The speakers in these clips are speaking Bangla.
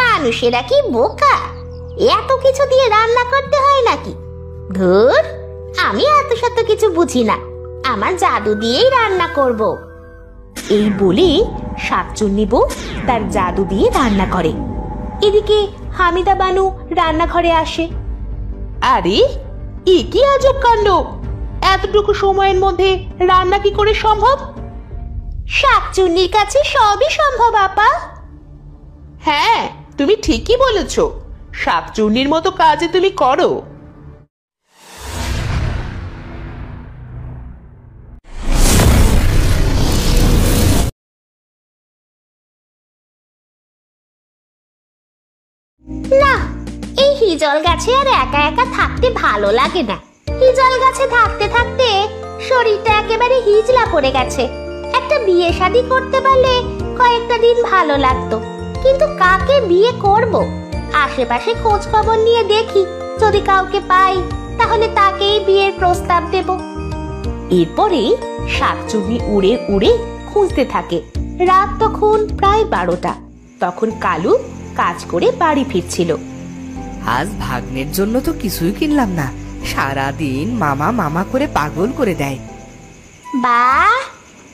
মানুষেরা কি বোকা? এত কিছু দিয়ে রান্না করতে হয় নাকি? ধুর, আমি এত শত কিছু বুঝি না, আমার জাদু দিয়েই রান্না করব। এই বলে শাকচুন্নি বউ তার জাদু দিয়ে রান্না করে। এদিকে হামিদা বানু রান্নাঘরে আসে। আরে, এ কি আজব কাণ্ড! এতটুকু সময়ের মধ্যে রান্না কি করে সম্ভব? শাকচুন্নির কাছে সবই সম্ভব আপা। হ্যাঁ, তুমি ঠিকই বলেছ। শাকচুন্নির মতো কাজে তুমি করো। না, এই হিজল গাছে আর একা একা থাকতে ভালো লাগে না। হিজল গাছে থাকতে থাকতে শরীরটা একেবারে হিজলা পড়ে গেছে। একটা বিয়ে শাদী করতে পারলে কয়েকটা দিন ভালো লাগতো, কিন্তু কাকে বিয়ে করব? আশেপাশে খোঁজ খবর নিয়ে দেখি, যদি কাউকে পাই তাহলে তাকেই বিয়ের প্রস্তাব দেব। এরপরে শাকচুন্নি উড়ে উড়ে খুঁজতে থাকে। রাত তখন প্রায় 12টা। তখন কালু কাজ করে বাড়ি ফিরছিল। আজ ভাগ্নের জন্য তো কিছুই কিনলাম না, সারাদিন মামা মামা করে পাগল করে দেয়। বাহ,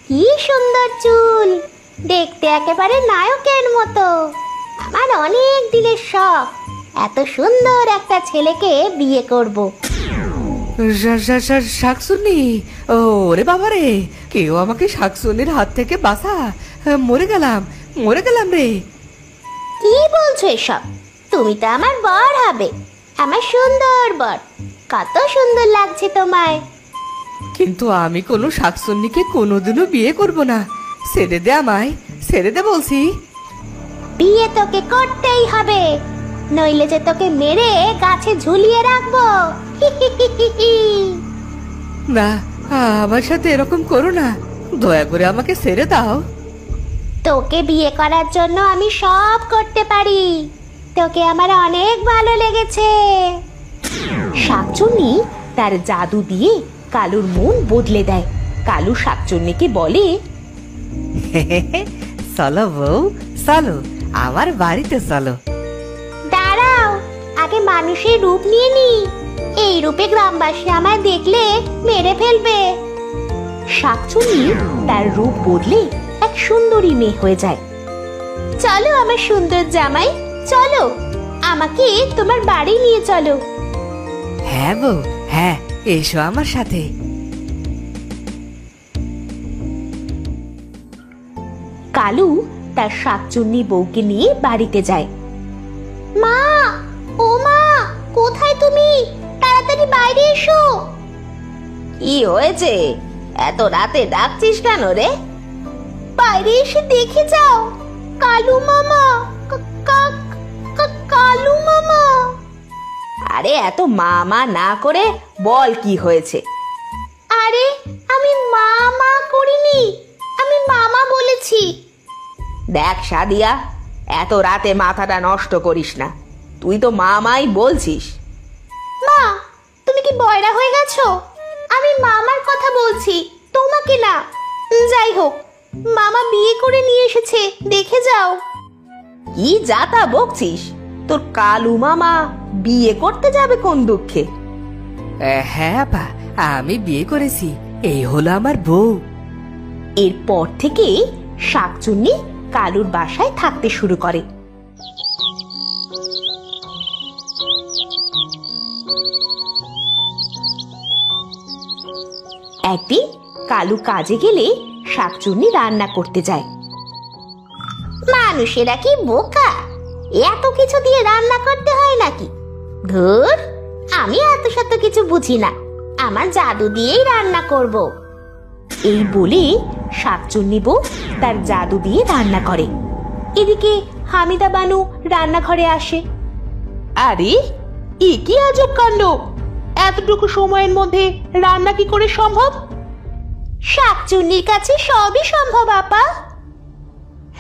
কি সুন্দর চুল, দেখতে একেবারে নায়কের মতো। আমার অনেক দিনের শখ, এত সুন্দর একটা ছেলেকে বিয়ে করব। শাকচুন্নি, ওরে বাবা রে, কেউ আমাকে শাকচুন্নির হাত থেকে বাঁচা, মরে গেলাম রে। কি বলছো এসব? তুমি তো আমার বর হবে, আমার সুন্দর বর। কত সুন্দর লাগছে তোমায়। কিন্তু আমি কোনো শাকচুন্নিকে কোনোদিনও বিয়ে করব না। ছেড়ে দে আমায়, ছেড়ে দে বলছি। বিয়ে তোকে করতেই হবে, নইলে যে তোকে মেরে গাছে ঝুলিয়ে রাখবো। না, আমার সাথে এরকম করো না, দয়া করে আমাকে ছেড়ে দাও। তোকে বিয়ে করার জন্য আমি সব করতে পারি। তোকে আমার অনেক ভালো লেগেছে। শাকচুন্নি তার জাদু দিয়ে কালুর মন বদলে দেয়। কালু শাকচুন্নিকে বলে, চলো বউ, চলো আমার বাড়িতে চলো। দাঁড়াও, আগে মানুষের রূপ নিয়ে নি। এই রূপে গ্রামবাসী আমায় দেখলে মেরে ফেলবে। শাকচুন্নি তার রূপ বদলে এক সুন্দরী মেয়ে হয়ে যায়। চলো আমার সুন্দর জামাই, চলো আমাকে তোমার বাড়ি নিয়ে চলো। হ্যাঁ বউ, হ্যাঁ, এসো আমার সাথে। কালু তার শাকচুন্নি বউকে নিয়ে বাড়িতে যায়। মা, ও মা, কোথায় তুমি? তাড়াতাড়ি বাইরে এসো। কি হয়েছে? এত রাতে ডাকছিস কেন রে? বাইরে এসে দেখে যাও, কালু মামা, কালু মামা। আরে এত মামা না করে বল কি হয়েছে? আরে আমি মামা করিনি, আমি মামা বলেছি। দেখ সাদিয়া, এত রাতে মাথাটা নষ্ট করিস না, তুই তো মামাই বলছিস। মা, তুমি কি বয়রা হয়ে গেছো? আমি মামার কথা বলছি, তোমাকে না। যাই হোক, মামা বিয়ে করে নিয়ে এসেছে, দেখে যাও। কি যাতা বকছিস? তোর কালু মামা বিয়ে করতে যাবে কোন দুঃখে? হ্যাঁ আপা, আমি বিয়ে করেছি, এই হলো আমার বউ। এরপর থেকে শাকচুন্নি কালুর বাসায় থাকতে শুরু করে। একদিন কালু কাজে গেলে শাকচুন্নি রান্না করতে যায়। মানুষেরা কি বোকা? এত কিছু দিয়ে রান্না করতে হয় নাকি? ধুর, আমি এত শত কিছু বুঝি না, আমার জাদু দিয়েই রান্না করব। এই বলে শাকচুন্নি বউ তার জাদু দিয়ে রান্না করে। এদিকে হামিদা বানু রান্নাঘরে আসে। আরে, এ কি আজব কাণ্ড! এতটুকু সময়ের মধ্যে রান্না কি করে সম্ভব? শাকচুন্নির কাছে সবই সম্ভব আপা।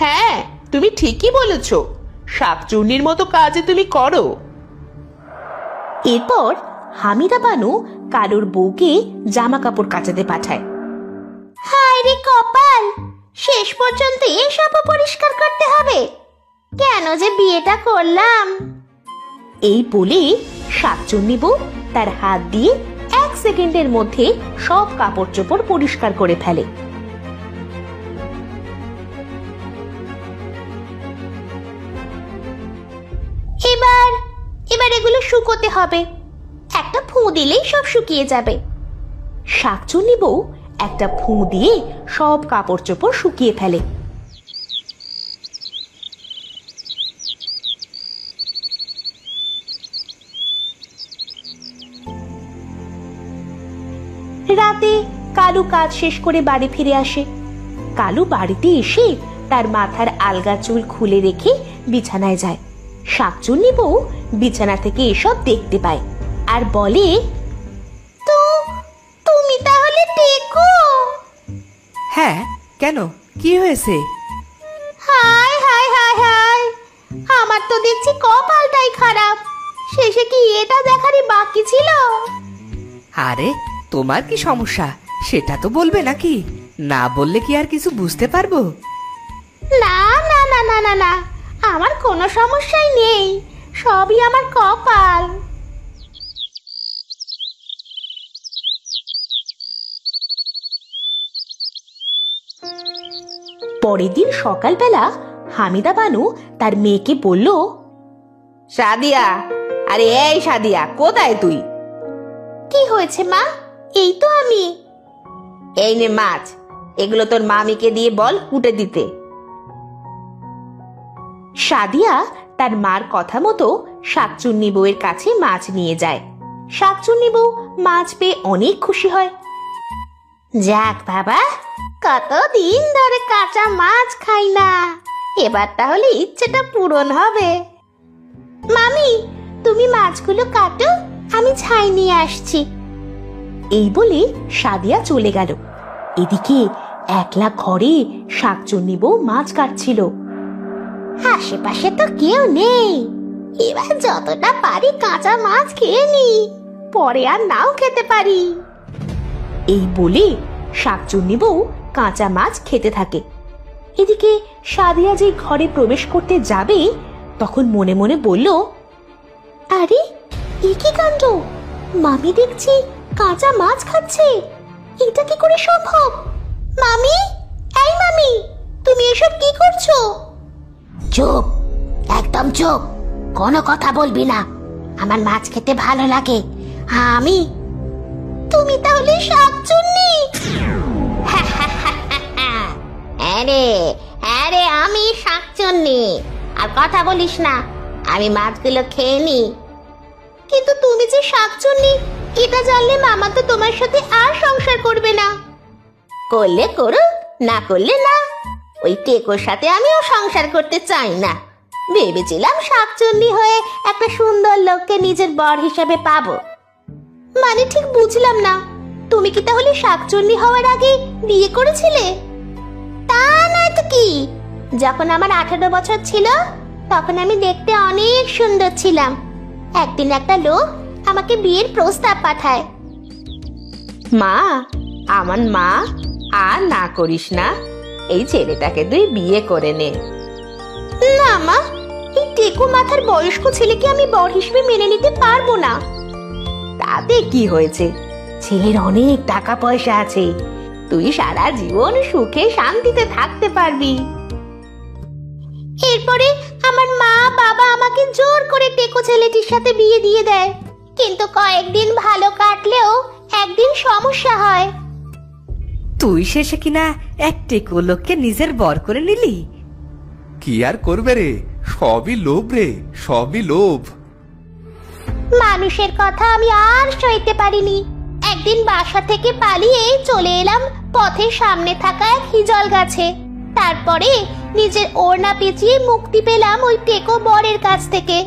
হ্যাঁ, তুমি ঠিকই বলেছ। শাকচুন্নির মতো কাজে তুমি করো। এরপর হামিদা বানু কালুর বউকে জামা কাপড় কাচাতে পাঠায়। হায় রে কপাল, শেষ পর্যন্ত এসব পরিষ্কার করতে হবে। কেন যে বিয়েটা করলাম। এই বলে শাকচুন্নি বউ তার হাত দিয়ে 1 সেকেন্ডের মধ্যে সব কাপড় চোপড় পরিষ্কার করে ফেলে। এবার এবার এগুলো শুকোতে হবে, একটা ফুঁ দিলেই সব শুকিয়ে যাবে। শাকচুন্নি বউ একটা ফুঁ দিয়ে সব কাপড় চোপড় শুকিয়ে ফেলে। রাতে কালু কাজ শেষ করে বাড়ি ফিরে আসে। কালু বাড়িতে এসে তার মাথার আলগা চুল খুলে রেখে বিছানায় যায়। শাকচুন্নি বউ বিছানা থেকে এসব দেখতে পায় আর বলে, তো তুমি তাহলে টেকো? হ্যাঁ, কেন, কি হয়েছে? হায় হায় হায় হায়, আমার তো দেখছি কপালটাই খারাপ। শেষে কি এটা দেখারই বাকি ছিল? আরে তোমার কি সমস্যা সেটা তো বলবে নাকি? না বললে কি আর কিছু বুঝতে পারবো? না না না না না না, আমার কোনো সমস্যাই নেই, সবই আমার কপাল। পরের দিন সকালবেলা হামিদা বানু তার মেয়েকে বলল, সাদিয়া, আরে এই সাদিয়া, কোথায় তুই? কি হয়েছে মা? এই তো আমি। এই নে মাছ, এগুলো তোর মামিকে দিয়ে বল কুটে দিতে। সাদিয়া তার মার কথা মতো শাকচুন্নি বউয়ের কাছে মাছ নিয়ে যায়। শাকচুন্নি বউ মাছ পেয়ে অনেক খুশি হয়। যাক বাবা, কতদিন ধরে কাঁচা মাছ খাই না, এবার তাহলে ইচ্ছেটা পূরণ হবে। মামি, তুমি মাছগুলো কাটো, আমি ছাই নিয়ে আসছি। এই বলে সাদিয়া চলে গেল। এদিকে একলা ঘরে শাকচুন্নি বউ মাছ কাটছিল। আশেপাশে তো কেউ নেই, এবার যতটা পারি কাঁচা মাছ খেয়ে নি, পরে আর নাও খেতে পারি। এই বলে শাকচুন্নি বউ কাঁচা মাছ খেতে থাকে। এদিকে সাদিয়া যে ঘরে প্রবেশ করতে যাবে তখন মনে মনে বলল, আরে এ কি কাণ্ড, মামি দেখছি কাঁচা মাছ খাচ্ছে, এটা কি করে সম্ভব? মামি, এই মামি, তুমি এসব কি করছো? চুপ, একদম চুপ, কোনো কথা বলবি না, আমার মাছ খেতে ভালো লাগে। আমি। তুমি তাহলে শাকচুন্নি? আরে আরে, আমি শাকচুন্নি, আর কথা বলিস না, আমি মাছগুলো খেয়ে নি। কিন্তু তুমি যে শাকচুন্নি এটা জানলে মামা তো তোমার সাথে আর সংসার করবে না। করলে করুক, না করলে না, ওই টেকোর সাথে আমিও সংসার করতে চাই না। ভেবেছিলাম শাকচুন্নি হয়ে একটা সুন্দর লোককে নিজের বর হিসেবে পাবো। মানে ঠিক বুঝলাম না, তুমি কি তাহলে শাকচুন্নি হওয়ার আগে বিয়ে করেছিলে? তা নয় তো কি, যখন আমার 18 বছর ছিল তখন আমি দেখতে অনেক সুন্দর ছিলাম। একদিন একটা লোক আমাকে বিয়ের প্রস্তাব পাঠায়। মা, আমার মা, আর না করিস না, এই ছেলেটাকে তুই বিয়ে করে নে। না মা, এই টেকো মাথার বয়স্ক ছেলেকে আমি বর হিসেবে মেনে নিতে পারবো না। তাতে কি হয়েছে, ছেলের অনেক টাকা পয়সা আছে, তুই সারা জীবন সুখে শান্তিতে থাকতে পারবি। এরপরে আমার মা বাবা আমাকে জোর করে টেকো ছেলেটির সাথে বিয়ে দিয়ে দেয়, কিন্তু কয়েকদিন ভালো কাটলেও একদিন সমস্যা হয়। তুই শেষে কিনা এক টেকো লোককে নিজের বর করে নিলি? কি আর করবে রে, সবই লোভ রে, সবই লোভ। মানুষের কথা আমি আর সইতে পারিনি। একদিন বাসা থেকে পালিয়ে চলে এলাম পথের সামনে থাকা এক হিজল গাছে। তারপরে নিজের ওড়না পেঁচিয়ে মুক্তি পেলাম ওই টেকো বরের কাছ থেকে।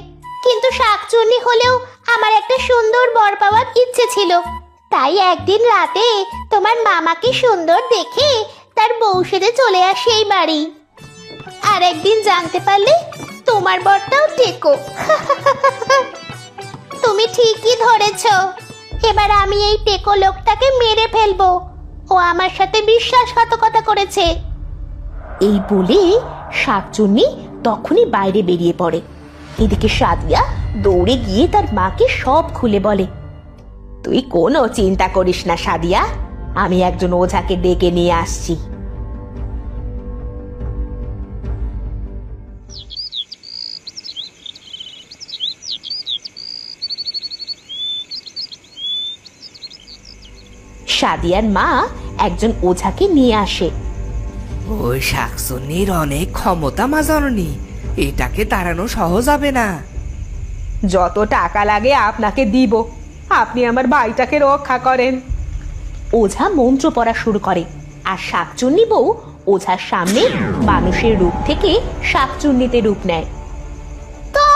কিন্তু শাকচুন্নি হলেও আমার একটা সুন্দর বর পাওয়ার ইচ্ছে ছিল, তাই একদিন রাতে তোমার মামাকে সুন্দর দেখে তার বউ সেজে চলে আসি এই বাড়ি। আর একদিন জানতে পারলে তোমার বরটাও টেকো। তুমি ঠিকই ধরেছ, এবার আমি এই টেকো লোকটাকে মেরে ফেলবো, ও আমার সাথে বিশ্বাসঘাতকতা করেছে। এই বলে শাকচুন্নি তখনই বাইরে বেরিয়ে পড়ে। এদিকে সাদিয়া দৌড়ে গিয়ে তার মাকে সব খুলে বলে। তুই কোনো চিন্তা করিস না সাদিয়া, আমি একজন ওঝাকে ডেকে নিয়ে আসছি। সাদিয়ার মা একজন ওঝাকে নিয়ে আসে। ওই শাকচুন্নির অনেক ক্ষমতা মা জননী, এটাকে তাড়ানো সহজ হবে না। যত টাকা লাগে আপনাকে দিব, আপনি আমার ভাইটাকে রক্ষা করেন। ওঝা মন্ত্র পড়া শুরু করে আর শাকচুন্নি বউ ওঝার সামনে মানুষের রূপ থেকে শাকচুন্নিতে রূপ নেয়। তো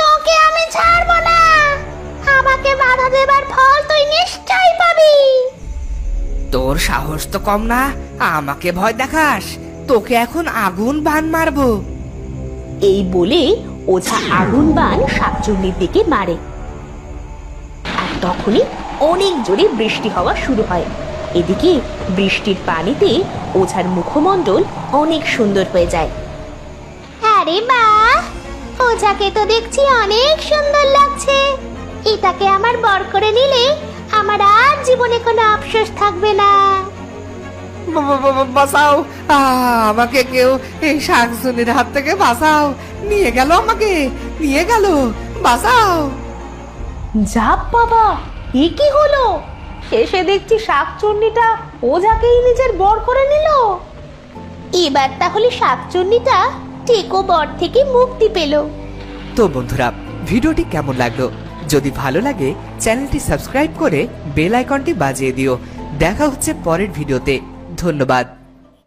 তোকে আমি ছাড়বো না, আমাকে বাধা দেবার ফল তুই নিশ্চয়ই পাবি। তোর সাহস তো কম না, আমাকে ভয় দেখাস, তোকে এখন আগুন বান মারবো। এই বলে ওঝা আগুন বান শাকচুন্নির দিকে মারে। আর তখনই অনেক জোরে বৃষ্টি হওয়া শুরু হয়। এদিকে বৃষ্টির পানিতে ওঝার মুখমণ্ডল অনেক সুন্দর হয়ে যায়। আরে বাহ, ওঝাকে তো দেখছি অনেক সুন্দর লাগছে। এটাকে আমার বর করে নিলে আমার আর জীবনে কোনো আফসোস থাকবে না। বাঁচাও, আমাকে কেউ এই শাকচুন্নির হাত থেকে বাঁচাও, নিয়ে গেল আমাকে, নিয়ে গেল, বাঁচাও। যাপ বাবা, এ কি হলো? শেষে দেখছি শাকচুন্নিটা ওঝাকেই নিজের বর করে নিল। এবার তাহলে শাকচুন্নিটা টেকো বর থেকে মুক্তি পেল। তো বন্ধুরা, ভিডিওটি কেমন লাগলো? যদি ভালো লাগে চ্যানেলটি সাবস্ক্রাইব করে বেল আইকনটি বাজিয়ে দিও। দেখা হচ্ছে পরের ভিডিওতে। ধন্যবাদ।